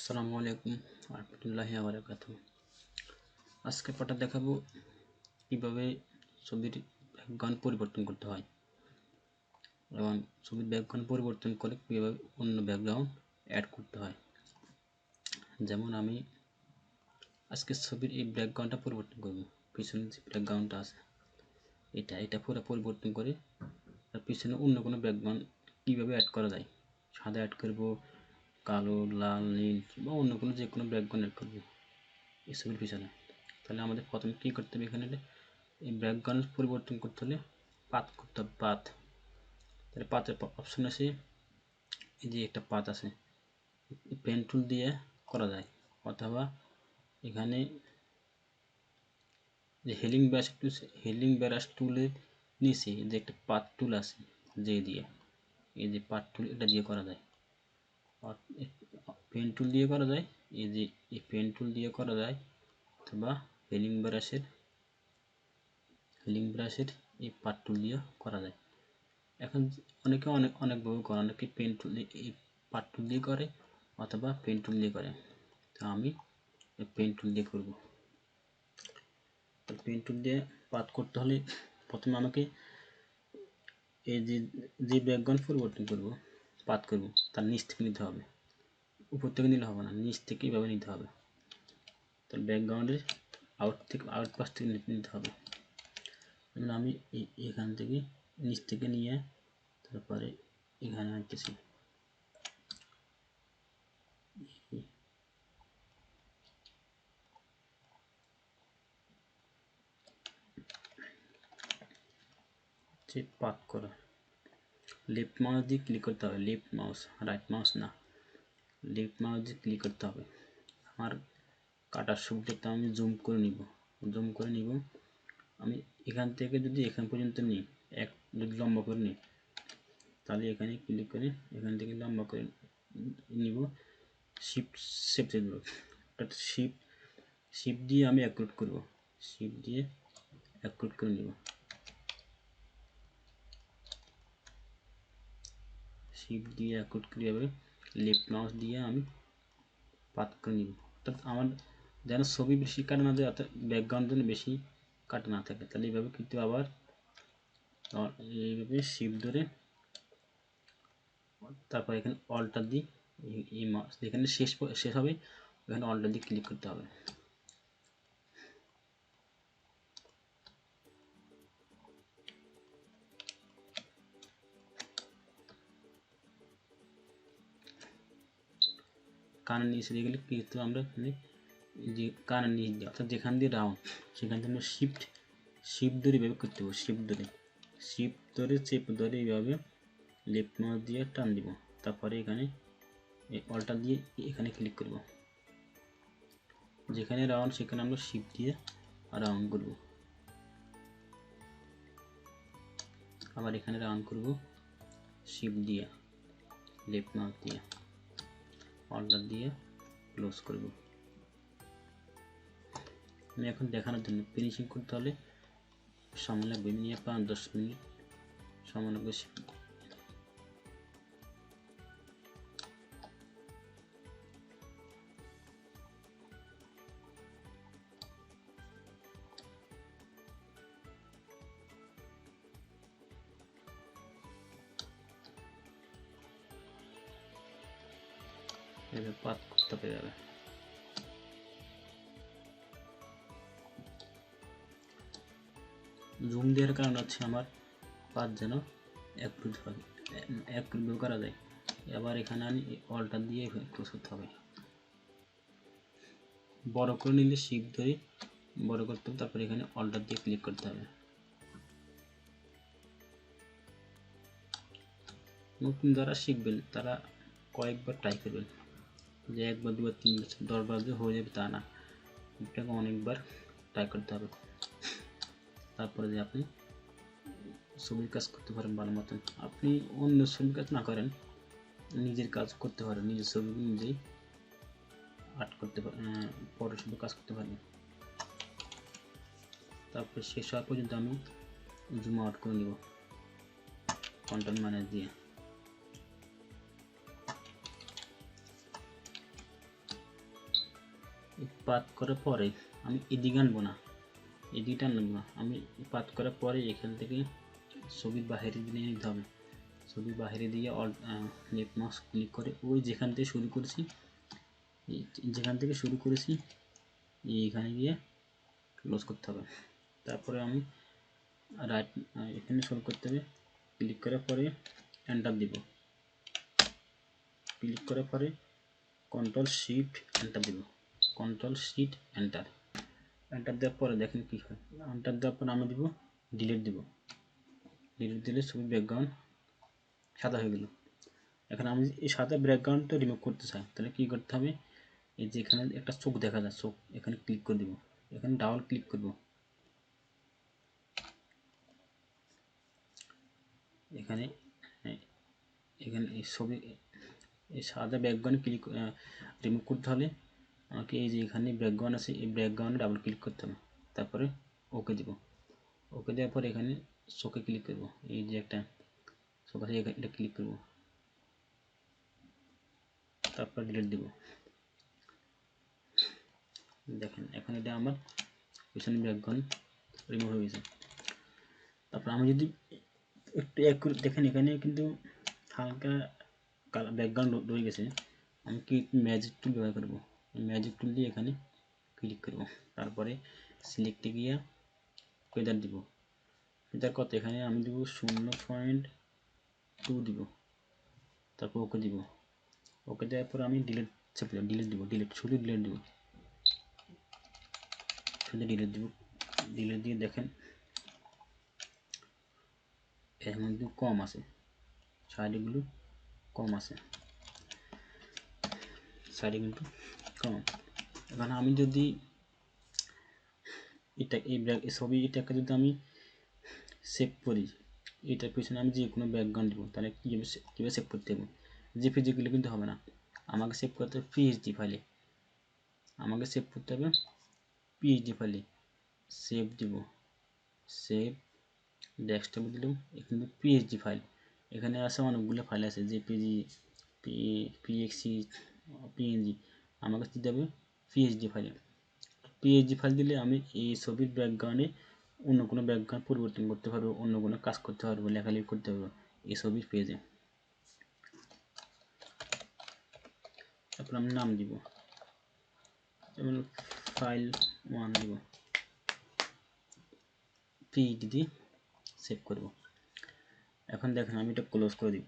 আসসালামু আলাইকুম রাহমাতুল্লাহি ওয়া বারাকাতুহু। আজকে পাঠে দেখাবো কিভাবে ছবির ব্যাকগ্রাউন্ড পরিবর্তন করতে হয় এবং ছবির ব্যাকগ্রাউন্ড পরিবর্তন করে কিভাবে অন্য ব্যাকগ্রাউন্ড অ্যাড করতে হয়। যেমন আমি আজকে ছবির এই ব্যাকগ্রাউন্ডটা পরিবর্তন করব, পিছনে যে ব্যাকগ্রাউন্ডটা আছে এটা পুরো পরিবর্তন করে আর পিছনে অন্য কোনো ব্যাকগ্রাউন্ড কিভাবে অ্যাড করা যায়। সাদা অ্যাড করব, কালো, লাল, নীল বা অন্য কোনো যে কোনো ব্যাকগ্রাউন্ড অ্যাড করব এই ছবির পিছনে। তাহলে আমাদের প্রথমে কী করতে হবে, এখানে এই ব্যাকগ্রাউন্ড পরিবর্তন করতে হলে পাথ করতে হবে, পাথ। তাহলে পাথের অপশন আছে, এই যে একটা পাথ আছে, পেন টুল দিয়ে করা যায়, অথবা এখানে যে হেলিং ব্রাশ টুলের নিচে যে একটা পাথ টুল আছে এই যে পাথ টুল, এটা দিয়ে করা যায়। পেন টুল দিয়ে করা যায়, এই যে এই পেন টুল দিয়ে করা যায়, অথবা হেলিং ব্রাশের এই পাথ টুল দিয়ে করা যায়। এখন অনেকে অনেকভাবে করে, অনেকে পেন টুল এই পাথ টুল দিয়ে করে অথবা পেন টুল দিয়ে করে। তো আমি পেন টুল দিয়ে করব। পেন টুল দিয়ে পাথ করতে হলে প্রথমে আমাকে এই যে ব্যাকগ্রাউন্ড পরিবর্তন করব, পাথ করব, তার নিচ থেকে নিতে হবে, উপর থেকে নিলে হবে না, নিচ থেকে এইভাবে নিতে হবে। তার ব্যাকগ্রাউন্ডের আউট পাশ থেকে নিতে হবে। যেমন আমি এখান থেকে নিচ থেকে নিয়ে তারপরে এখানে আনতেছি, পাথ করা। লেফট মাউস দিয়ে ক্লিক করতে হবে, লেফট মাউস, রাইট মাউস না, লেফট মাউস দিয়ে ক্লিক করতে হবে। আমার কাটার সুবিধাটা আমি জুম করে নিব। আমি এখান থেকে যদি এখান পর্যন্ত নিই, যদি লম্বা করে নিই, তাহলে এখানে ক্লিক করে এখান থেকে লম্বা করে নিব, শিফট চেপে দেব, অর্থাৎ শিফট দিয়ে আমি অ্যাক্রুট করব, শিফট দিয়ে অ্যাক্রুট করে নিব, শিফট দিয়ে অ্যাক্রুট করে এভাবে লেফট মাউস দিয়ে আমি পাথ করে নিব। অর্থাৎ আমার যেন ছবি বেশি কাটা না যায়, অর্থাৎ ব্যাকগ্রাউন্ড যেন বেশি কাটা না থাকে। তাহলে এইভাবে কিন্তু আবার এইভাবে শিফট ধরে তারপর এখানে অল্টার দিই, এই মাউস যেখানে শেষ হবে ওখানে অল্টার দিয়ে ক্লিক করতে হবে। কানের নিচে দিয়ে গেলে কিন্তু আমরা এখানে যে কানের নিচ দিয়ে, অর্থাৎ যেখান দিয়ে রাউন্ড সেখান থেকে আমরা শিফট ধরে এইভাবে করতে হবে, শিফট ধরে চেপ ধরে এইভাবে লেফট মাউস দিয়ে টান দিব, তারপরে এখানে এই অল্টার দিয়ে এখানে ক্লিক করব, যেখানে রাউন্ড সেখানে আমরা শিফট দিয়ে রাউন্ড করব, আবার এখানে রাউন্ড করব শিফট দিয়ে, লেফট মাউস দিয়ে অল্টার দিয়ে ক্লোজ করব। আমি এখন দেখানোর জন্য ফিনিশিং করতে হলে সময় লাগবে মিনিমাম 5-10 মিনিট সময় লাগবে। এভাবে পাথ করতে পেরে যাবে। জুম দেওয়ার কারণ হচ্ছে আমার পাথ যেন অ্যাক্রুট করা যায়। আবার এখানে আমি অল্টার দিয়ে ক্লোজ করতে হবে, বড় করে নিলে শিফট ধরে বড় করতে হবে, তারপরে এখানে অল্টার দিয়ে ক্লিক করতে হবে। নতুন যারা শিখবেন তারা কয়েকবার ট্রাই করবেন, যে একবার, দুবার, 3বার, 10বার যে হয়ে যাবে তা না, এটাকে অনেকবার ট্রাই করতে হবে। তারপরে যে আপনি ছবির কাজ করতে পারেন ভালো মতন। আপনি অন্য ছবির কাজ না করেন, নিজের কাজ করতে পারেন, নিজের ছবি নিজেই আর্ট করতে পারেন, ফটোশপে কাজ করতে পারেন। তারপরে শেষ হওয়া পর্যন্ত আমি জুম আউট করে নিব কন্ট্রোল ম্যানেজ দিয়ে। পাত করার পরে আমি এদিকে আনবো না, এদিকটা আনবো না, আমি পাত করার পরে এখান থেকে ছবির বাইরে নিয়ে নিতে হবে। ছবির বাইরে দিয়ে লেফট মাউস ক্লিক করে ওই যেখান থেকে শুরু করেছি এইখানে গিয়ে ক্লোজ করতে হবে। তারপরে আমি রাইট এখানে শুরু করতে হবে, ক্লিক করার পরে এন্টার দিব, ক্লিক করার পরে কন্ট্রোল শিফট এন্টার দিব, কন্ট্রোল শিফট এন্টার, এন্টার দেওয়ার পরে দেখেন কি হয়। এন্টার দেওয়ার পর আমি দিব ডিলিট দিব, ডিলিট দিলে ছবির ব্যাকগ্রাউন্ড সাদা হয়ে গেল। এখন আমি এই সাদা ব্যাকগ্রাউন্ডটা রিমুভ করতে চাই, তাহলে কি করতে হবে, এই যে এখানে একটা চোখ দেখা যায়, চোখ এখানে ক্লিক করে দিব, এখানে ডাবল ক্লিক করব, এখানে এখানে এই ছবি এই সাদা ব্যাকগ্রাউন্ড ক্লিক রিমুভ করতে হলে আমাকে এই যে এখানে ব্যাকগ্রাউন্ড আছে এই ব্যাকগ্রাউন্ডে ডাবল ক্লিক করতে হবে, তারপরে ওকে দিব, ওকে দেওয়ার পর এখানে চোখে ক্লিক করব, এই যে একটা চোখ আছে এটা ক্লিক করব, তারপর ডিলিট দিব। দেখেন এখন এটা আমার পিছনে ব্যাকগ্রাউন্ড রিমুভ হয়ে গেছে। তারপর আমি যদি একটু দেখেন এখানে কিন্তু হালকা কালার ব্যাকগ্রাউন্ড রয়ে গেছে, আমি কি ম্যাজিক টুল ব্যবহার করব, ম্যাজিক টুল দিয়ে এখানে ক্লিক করব, তারপরে সিলেক্টে গিয়ে ফেদার দিব, ফেদার কত এখানে আমি দিব 0.2 দিব, তারপর ওকে দিব, ওকে দেওয়ার পর আমি ডিলিট দিব, শুধু ডিলিট দিব, ডিলিট দিয়ে দেখেন এর মধ্যে কম আছে, সাইডগুলো কম আছে, সাইডে কিন্তু কম। এখন আমি যদি এটা এই ছবিটাকে যদি আমি সেভ করি, এটার পিছনে আমি যে কোনো ব্যাকগ্রাউন্ড দিব, তাহলে কীভাবে সেভ করতে হবে, জেপিজিগুলো কিন্তু হবে না, আমাকে সেভ করতে হবে পিএইচডি ফাইলে, সেভ দিব, সেভ ডেস্কটপে দিলাম, এখানে পিএইচডি ফাইল, এখানে আছে অনেকগুলো ফাইল আছে জেপিজি, পিএক্সি, পিএনজি, আমাকে দিতে হবে পিএইচডি ফাইল দিলে আমি এই ছবির ব্যাকগ্রাউন্ডে অন্য কোনো ব্যাকগ্রাউন্ড পরিবর্তন করতে পারবো, অন্য কোনো কাজ করতে পারবো, লেখালেখি করতে পারবো এই ছবির পেজে। তারপর আমি নাম দিব, যেমন ফাইল 1 দিব, পিএইচডি দিয়ে সেভ করব। এখন দেখেন আমি এটা ক্লোজ করে দিব,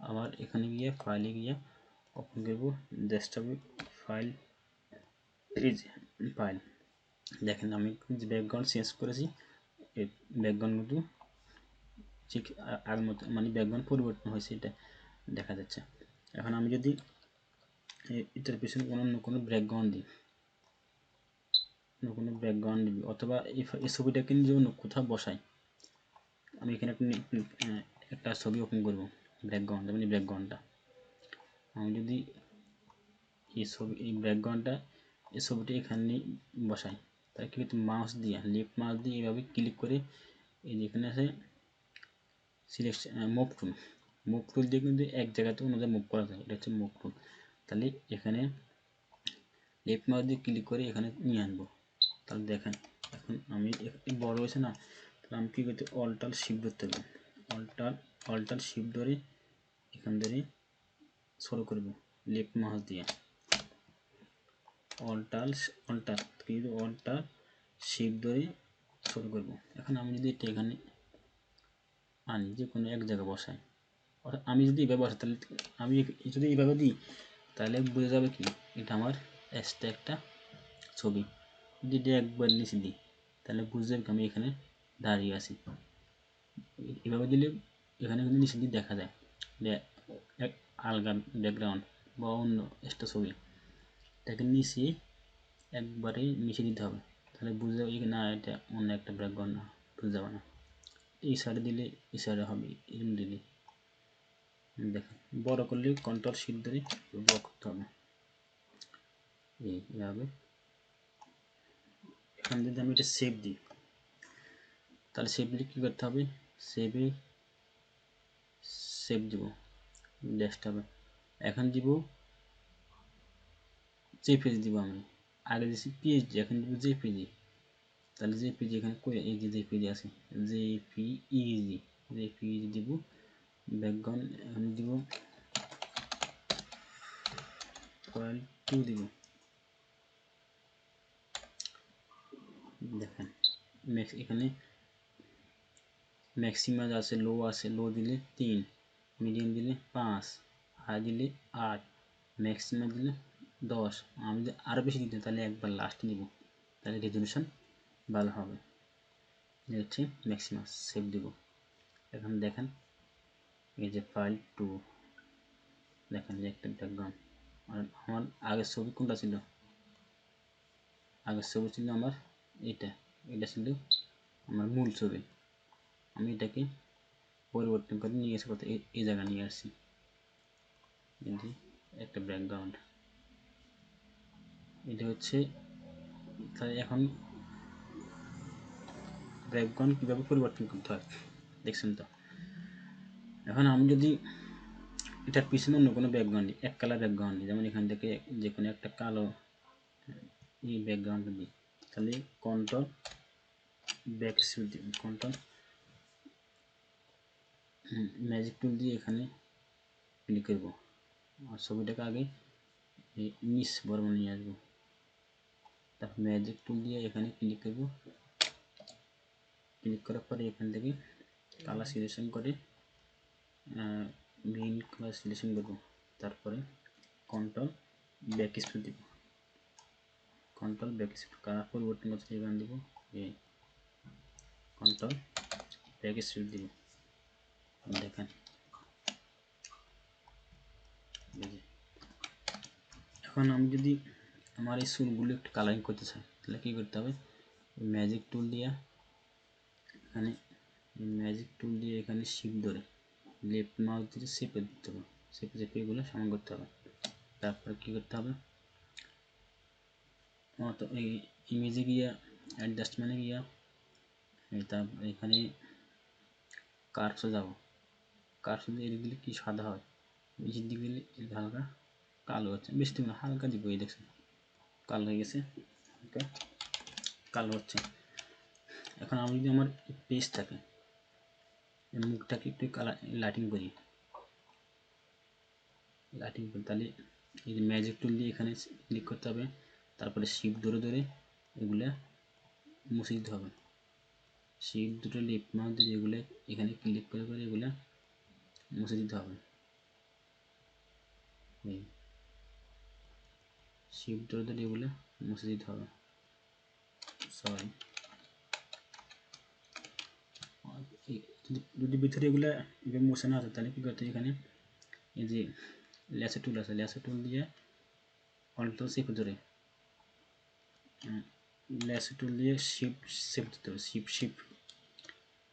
আবার এখানে গিয়ে ফাইলে গিয়ে ওপেন করব, ডেস্কটপে ফাইল, দেখেন আমি যে ব্যাকগ্রাউন্ড চেঞ্জ করেছি এই ব্যাকগ্রাউন্ডগুলো ঠিক আগের মতো, মানে ব্যাকগ্রাউন্ড পরিবর্তন হয়েছে এটা দেখা যাচ্ছে। এখন আমি যদি এটার পিছনে অন্য কোনো ব্যাকগ্রাউন্ড দিই, অথবা এই ছবিটাকে নিয়ে অন্য কোথাও বসাই, আমি এখানে একটা ছবি ওপেন করব ব্যাকগ্রাউন্ড, মানে ব্যাকগ্রাউন্ডটা আমি যদি এই ছবিটা এখানে বসাই, তাই কিন্তু মাউস দিয়ে লেফট মাউস দিয়ে এইভাবে ক্লিক করে এই যেখানে আছে সিলেকশন মুভ টুল দিয়ে কিন্তু এক জায়গাতে অন্য জায়গায় মুভ করা যায়, এটা হচ্ছে মুভ টুল। তাহলে এখানে লেফট মাউস দিয়ে ক্লিক করে এখানে নিয়ে আনবো, তাহলে দেখেন এখন আমি একটু বড় হয়েছে না, তাহলে আমি কী করতে অল্টার শিফট ধরতে হবে, অল্টার শিফট ধরে এখান ধরে ছোট করব লেফট মাউস দিয়ে, অল্টার শিফট ধরে ছোট করব। এখন আমি যদি এটা এখানে আনি, যে কোনো এক জায়গায় বসাই, অর্থাৎ আমি যদি এইভাবে বসাই, তাহলে আমি যদি এইভাবে দিই তাহলে বোঝা যাবে কি এটা আমার এক্সট্রা একটা ছবি। যদি এটা একবার নিচে দিই তাহলে বুঝতে যাবে আমি এখানে দাঁড়িয়ে আছি। এভাবে দিলে এখানে কিন্তু নিচে দিয়ে দেখা যায় এক আলগা ব্যাকগ্রাউন্ড বা অন্য একটা ছবি, এটাকে নিচে একবারে মিশিয়ে দিতে হবে, তাহলে বুঝতে যাবে না এটা অন্য একটা ব্যাকগ্রাউন্ড, না বুঝতে যাবে না। এই সাইডে দিলে এই সাইডে হবে, এরকম দিলে দেখেন বড় করলে কন্ট্রোল শিফট ধরে বড় করতে হবে এইভাবে। এখানে যদি আমি এটা সেভ দিই, তাহলে সেভ দিলে কী করতে হবে, সেভ দিব ডেস্কটপে, এখন দিব জেপিজি দিব আমরা, আগে দিয়েছি পিএইচডি, এখন দিব জেপিজি। তাহলে জেপিজি এখানে কই, এই যে জেপিজি আছে, জেপিইজি, জেপিইজি দিব। ব্যাকগ্রাউন্ড এখানে দিব ফাইল 2 দিব। দেখেন এখানে ম্যাক্সিমাম আছে, লো আছে, লো দিলে 3, মিডিয়াম দিলে 5, হাই দিলে 8, ম্যাক্সিমাম দিলে 10। আমি যদি আরও বেশি দিতে তাহলে একবার লাস্টে নিব, তাহলে রেজলিউশন ভালো হবে। এই হচ্ছে ম্যাক্সিমাম, সেভ দিব। এখন দেখেন এই যে ফাইল 2, দেখেন যে একটা ব্যাকগ্রাউন্ড। আর আমার আগের ছবি কোনটা ছিল, আগের ছবি ছিল আমার এটা, এটা ছিল আমার মূল ছবি। আমি এটাকে পরিবর্তন করে নিয়ে এসে কোথায় এই জায়গা নিয়ে আসছি, এই যে একটা ব্যাকগ্রাউন্ড। এটা হচ্ছে, তাহলে এখন ব্যাকগ্রাউন্ড কীভাবে পরিবর্তন করতে হয় দেখছেন তো। এখন আমি যদি এটার পিছনে অন্য কোনো ব্যাকগ্রাউন্ড দিই, এক কালার ব্যাকগ্রাউন্ড দিই, যেমন এখান থেকে যে কোনো একটা কালো এই ব্যাকগ্রাউন্ড দিই, তাহলে কন্ট্রোল ব্যাক স্পেস দিই, কন্ট্রোল ম্যাজিক টুল দিয়ে এখানে ক্লিক করব, আর ছবিটাকে আগে নিচ বরাবর নিয়ে আসবো। তারপর ম্যাজিক টুল দিয়ে এখানে ক্লিক করব, ক্লিক করার পরে এখান থেকে কালার সিলেকশন করে গ্রিন কালার সিলেকশন করব। তারপরে কন্ট্রোল ব্যাক স্পেস দিব, কন্ট্রোল ব্যাক স্পেস কালার পরিবর্তন করতে এখানে দিব এই কন্ট্রোল ব্যাক স্পেস দিব। দেখেন এখন আমি যদি আমার এই চুলগুলো একটু কালারিং করতে চাই, তাহলে কী করতে হবে, ম্যাজিক টুল দিয়ে এখানে, ম্যাজিক টুল দিয়ে এখানে শিফট ধরে লেফট মাউস দিয়ে চেপে দিতে হবে, চেপে চেপে এগুলো সমান করতে হবে। তারপরে কী করতে হবে, তো এই ইমেজে গিয়া অ্যাডজাস্টমেন্টে গিয়া তারপর এখানে কার্ভসে যাব, কার্ভস এদিক দিলে কি সাদা হয়, নিচের দিক দিলে হালকা কালো হচ্ছে, বেশি না হালকা দিব, এই দেখছেন কালো হয়ে গেছে, হালকা কালো হচ্ছে। এখন আমি যদি আমার পেজ থাকে, মুখটাকে একটু কালার লাইটিং করি, তাহলে এই যে ম্যাজিক টুল দিয়ে এখানে ক্লিক করতে হবে, তারপরে শিফট ধরে ধরে এগুলা মুছে দিতে হবে, শিফট দুটো লেফট মাউস দিয়ে এগুলো এখানে ক্লিক করে করে এগুলা মুছে দিতে হবে। এই শিফট ধরে ধরে এগুলো মুছে দিতে হবে, সরি। যদি ভিতরে এগুলো এভাবে মুছে না আছে তাহলে কী করতে, এখানে এই যে ল্যাসো টুল আছে, ল্যাসো টুল দিয়ে অল্ট চেপে ধরে ল্যাসো টুল দিয়ে শিফট চেপে দিতে হবে,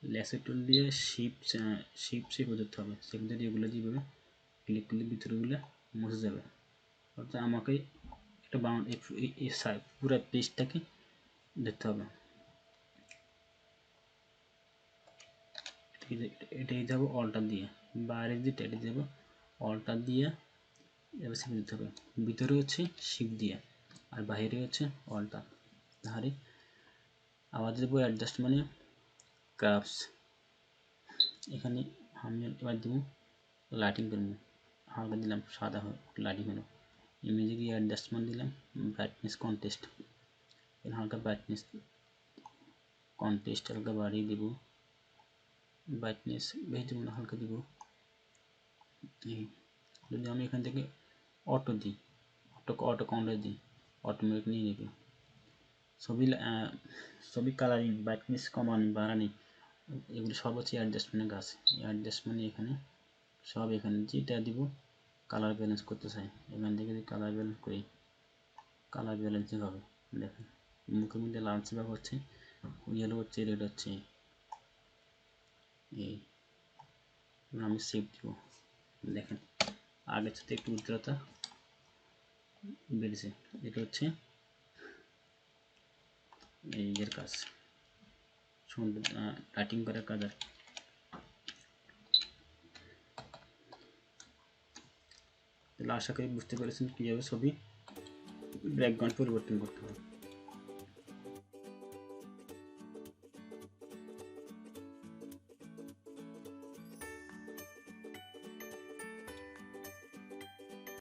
ল্যাসো টুল দিয়ে শিফট চেপে ধরতে হবে, চেপে ধরে এগুলো যেভাবে ক্লিক করলে ভিতরেগুলো মুছে যাবে। অর্থাৎ আমাকে একটা বাউন্ড পুরো পেজটাকে দেখতে হবে। এটাই যাবো অল্টার দিয়ে, বাইরে যেটা এটা যাবো অল্টার দিয়ে এবার চেপে দিতে হবে, ভিতরে হচ্ছে শিফট দিয়ে আর বাইরে হচ্ছে অল্টার। তাহলে আবার দেবো অ্যাডজাস্ট মানে ক্রাফটস, এখানে আমি এবার দেবো লাইটিং করবো, হালকা দিলাম সাদা লাইটিং হলো, ইমেজে গিয়ে অ্যাডজাস্টমেন্ট দিলাম ব্রাইটনেস কন্টেস্ট, হালকা ব্রাইটনেস কন্টেস্ট হালকা বাড়িয়ে দেব, ব্রাইটনেস বেশি দেবো না, হালকা দিব। যদি আমি এখান থেকে অটো দিই, অটো কাউন্টার দিই, অটোমেটিক নিয়ে নেবে ছবি কালারিং ব্রাইটনেস কমানি বাড়ানি এগুলো সব হচ্ছে অ্যাডজাস্টমেন্টের কাজ। অ্যাডজাস্টমেন্ট এখানে সব এখানে যেটা দিব কালার ব্যালেন্স করতে চাই, এখান থেকে যদি কালার ব্যালেন্স করি কালার ব্যালেন্সিং হবে। দেখেন মুখের মধ্যে লালচে ভাব হচ্ছে, ইয়েলো হচ্ছে, রেড হচ্ছে। এই আমি সেভ দিব, দেখেন আগের সাথে একটু উজ্জ্বলতা বেড়েছে। এটা হচ্ছে এই এর কাজ, সুন্দর লাইটিং করার কাজ। আর তাহলে আশা করি বুঝতে পেরেছেন কীভাবে ছবি ব্যাকগ্রাউন্ড পরিবর্তন করতে হবে।